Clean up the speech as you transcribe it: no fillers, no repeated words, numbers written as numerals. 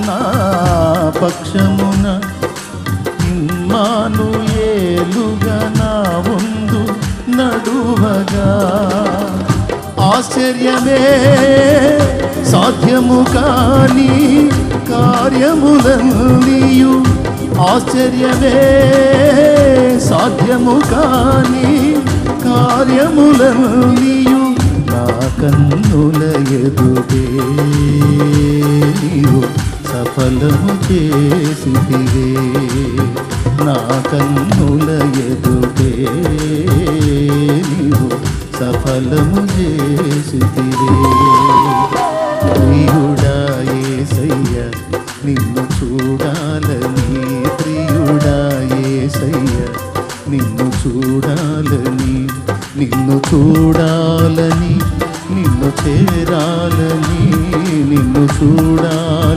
నా పక్షమున ఇమ్మానుయేలుగా నా ముందు నడువగా ఆశ్చర్యమే సాధ్యము కాని కార్యములన్నీయు ఆశ్చర్యమే సాధ్యము కాని కార్యములన్నీయు నా కన్నుల ఎదుటే నీవు సఫలము చేసితివే నా కన్నుల ఎదుటే నీవు సఫలము చేసితివే ప్రియుడా యేసయ్య నిన్ను చూడాలని ప్రియుడా యేసయ్య నిన్ను చూడాలని నిన్ను చూడాలని నిన్ను చేరాలని నిన్ను చూడాలని